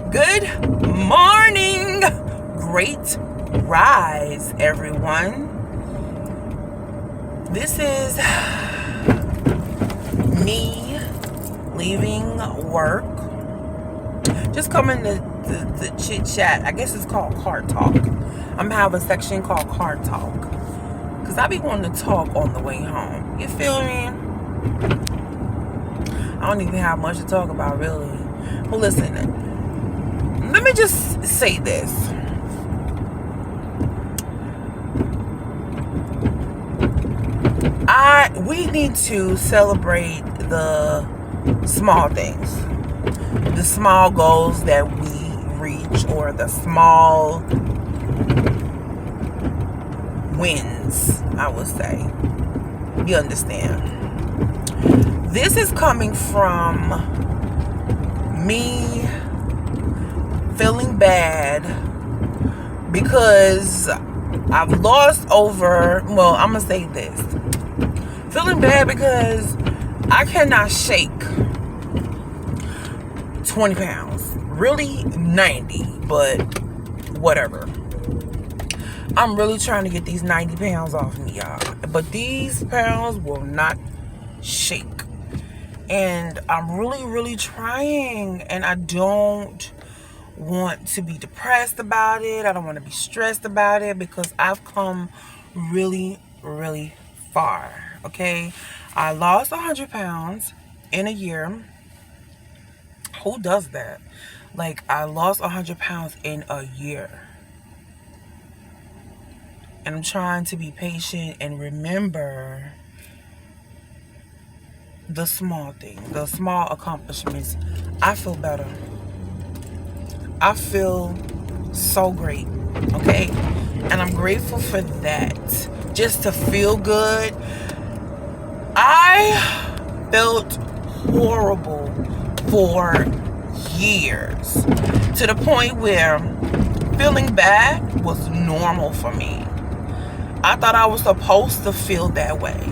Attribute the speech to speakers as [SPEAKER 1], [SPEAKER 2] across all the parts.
[SPEAKER 1] Good morning. Great rise, everyone. This is me leaving work. Just coming to chit chat. I guess it's called car talk. I'm having a section called car talk. Because I be wanting to talk on the way home. You feel me? I don't even have much to talk about, really. Well, listen. Let me just say this. We need to celebrate the small things. The small goals that we reach, or the small wins, I would say. You understand? This is coming from me feeling bad because I've lost over, well, I'm gonna say this. Feeling bad because I cannot shake 20 pounds. Really 90, but whatever. I'm really trying to get these 90 pounds off me, y'all. But these pounds will not shake. And I'm really, really trying. And I don't want to be depressed about it. I don't want to be stressed about it because I've come really, really far. Okay? I lost 100 pounds in a year. Who does that? Like, I lost 100 pounds in a year. And I'm trying to be patient and remember the small things, the small accomplishments. I feel better. I feel so great, okay? And I'm grateful for that. Just to feel good. I felt horrible for years, to the point where feeling bad was normal for me. I thought I was supposed to feel that way.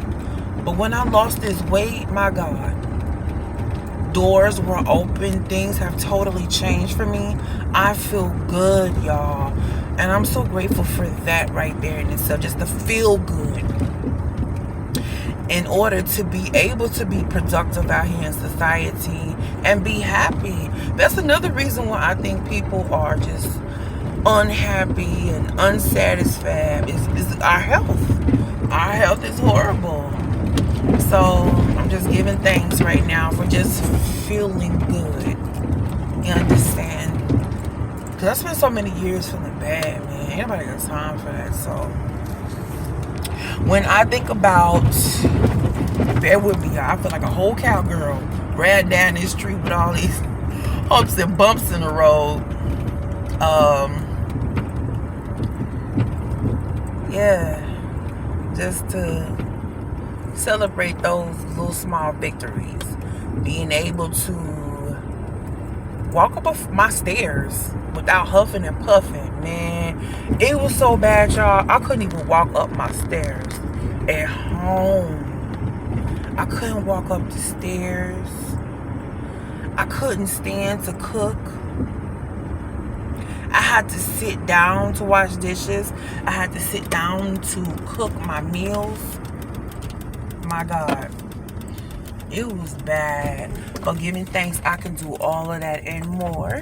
[SPEAKER 1] But when I lost this weight, my God, doors were open. Things have totally changed for me. I feel good, y'all. And I'm so grateful for that right there in itself. Just to feel good. In order to be able to be productive out here in society and be happy. That's another reason why I think people are just unhappy and unsatisfied is our health. Our health is horrible. So I'm just giving thanks right now for just feeling good. You understand? Because I spent so many years feeling bad, man. Ain't nobody got time for that. So when I think about, bear with me, y'all, I feel like a whole cowgirl ran down this street with all these humps and bumps in the road. Yeah, just to celebrate those little small victories. Being able to walk up my stairs without huffing and puffing, man. It was so bad, y'all. I couldn't even walk up my stairs at home. I couldn't walk up the stairs. I couldn't stand to cook. I had to sit down to wash dishes. I had to sit down to cook my meals. My God. It was bad. But giving thanks, I can do all of that and more.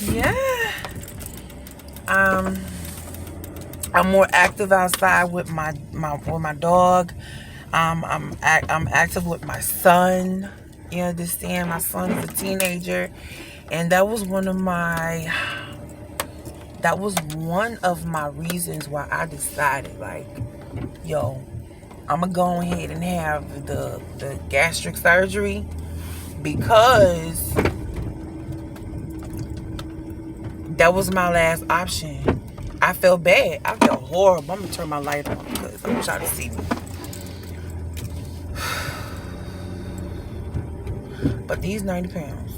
[SPEAKER 1] Yeah. I'm more active outside with my dog. I'm active with my son. You understand? My son is a teenager. And that was one of my reasons why I decided, like, yo, I'm gonna go ahead and have the gastric surgery, because that was my last option. I felt bad. I felt horrible. I'm gonna turn my light on because I'm trying to see me. But these 90 pounds,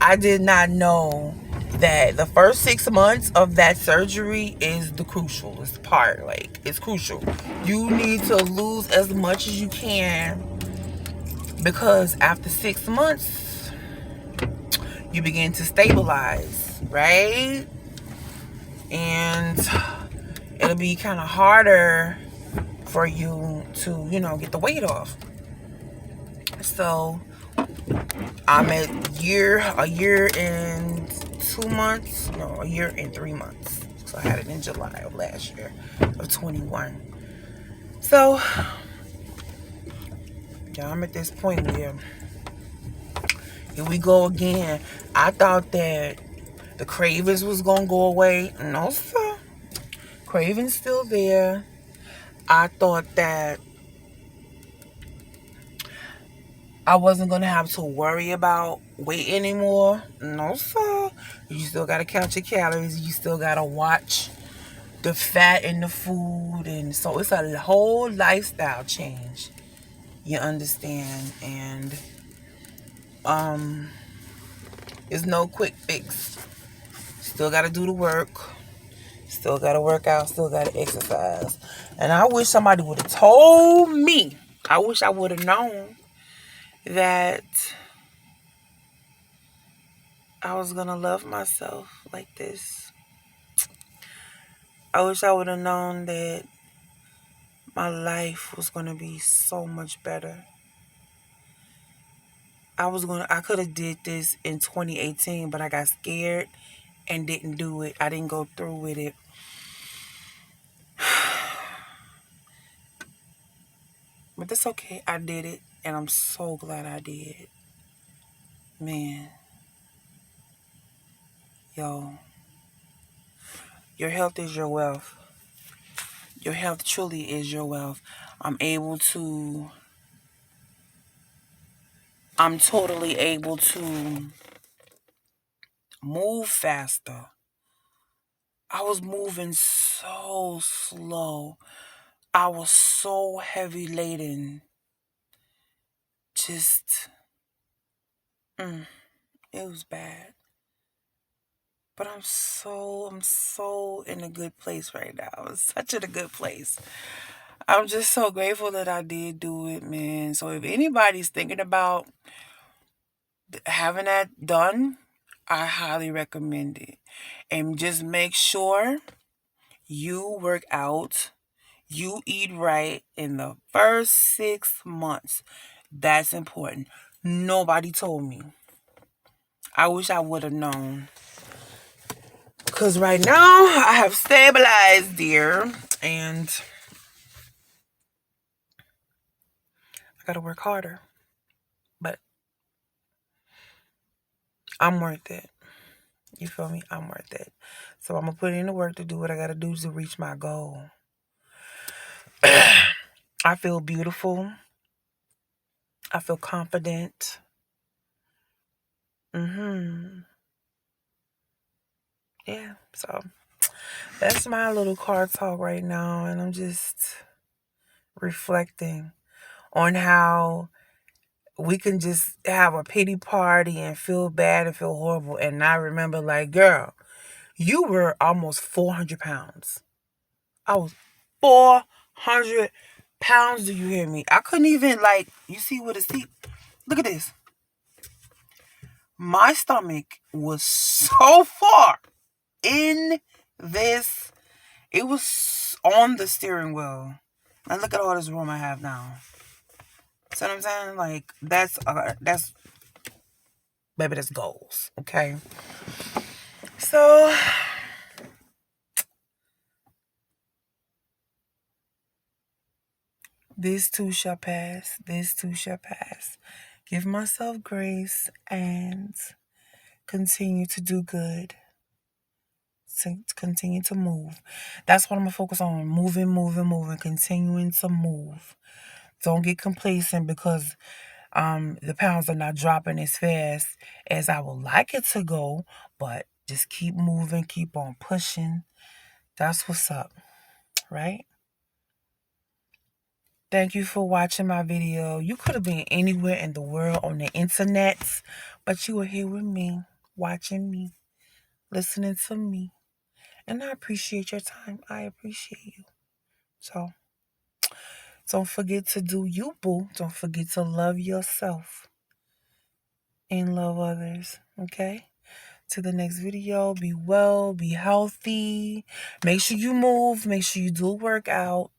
[SPEAKER 1] I did not know that the first 6 months of that surgery is the crucialest part. Like, it's crucial. You need to lose as much as you can, because after 6 months, you begin to stabilize, right? And it'll be kind of harder for you to, get the weight off. So I'm at a year and 2 months, no, a year and 3 months. So I had it in July of last year of 21. So yeah, I'm at this point where here we go again. I thought that the cravings was gonna go away. No, sir. Cravings still there. I thought that I wasn't gonna have to worry about weight anymore. No, sir. You still gotta count your calories. You still gotta watch the fat in the food, and so it's a whole lifestyle change. You understand? And it's no quick fix. Still gotta do the work. Still gotta work out. Still gotta exercise. And I wish somebody would have told me. I wish I would have known that I was gonna love myself like this. I wish I would have known that my life was gonna be so much better. I could have did this in 2018, but I got scared and didn't do it. I didn't go through with it. But that's okay. I did it, and I'm so glad I did. Man, yo, your health is your wealth. Your health truly is your wealth. I'm totally able to move faster. I was moving so slow. I was so heavy laden. Just, it was bad. But I'm so in a good place right now. I'm such in a good place. I'm just so grateful that I did do it, man. So if anybody's thinking about having that done, I highly recommend it. And just make sure you work out, you eat right in the first 6 months. That's important. Nobody told me. I wish I would have known. Because right now, I have stabilized, dear. And I got to work harder. But I'm worth it. You feel me? I'm worth it. So I'm going to put in the work to do what I got to do to reach my goal. I feel beautiful. I feel confident. Yeah, so that's my little car talk right now. And I'm just reflecting on how we can just have a pity party and feel bad and feel horrible. And I remember, like, girl, you were almost 400 pounds. I was 400 pounds. Do you hear me? I couldn't even, like, you see what it's, look at this. My stomach was so far in this. It was on the steering wheel. And look at all this room I have now. See what I'm saying? Like, that's baby, that's goals. Okay. So, this too shall pass. This too shall pass. Give myself grace and continue to do good. To continue to move. That's what I'm going to focus on. Moving. Continuing to move. Don't get complacent because the pounds are not dropping as fast as I would like it to go. But just keep moving. Keep on pushing. That's what's up. Right? Thank you for watching my video. You could have been anywhere in the world on the internet, but you were here with me, watching me, listening to me. And I appreciate your time. I appreciate you. So, don't forget to do you, boo. Don't forget to love yourself and love others, okay? to the next video. Be well, be healthy. Make sure you move. Make sure you do work out.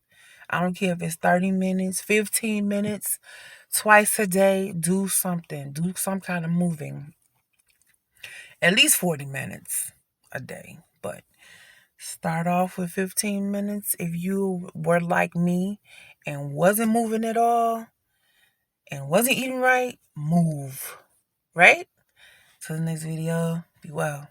[SPEAKER 1] I don't care if it's 30 minutes, 15 minutes, twice a day. Do something. Do some kind of moving. At least 40 minutes a day. But start off with 15 minutes. If you were like me and wasn't moving at all and wasn't eating right, move. Right? Till the next video. Be well.